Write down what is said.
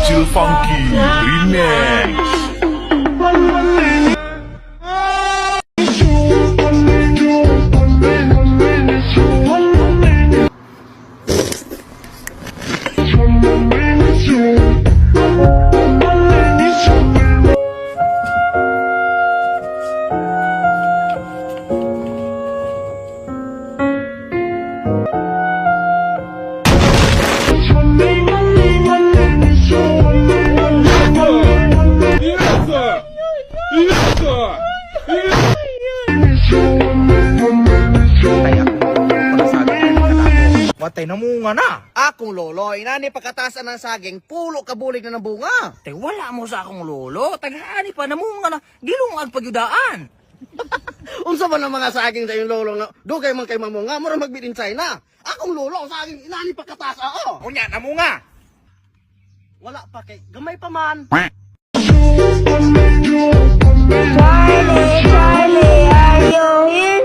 Chill Funky Remix. Watay na munga na. Akong lolo, inani pagkatasan ng saging, pulo kabulig na ng bunga. Te wala mo sa akong lolo. Tagaani pa na munga na. Gilungag pagyudaan. Unsa ba ng mga saging sa iyong lolo na dugay man kay mamunga, mura magbidinsay na. Akong lolo, ang saging inani pagkatasa, oh. Unya na munga. Wala pa kay, gamay pa man. Charlie, are you here?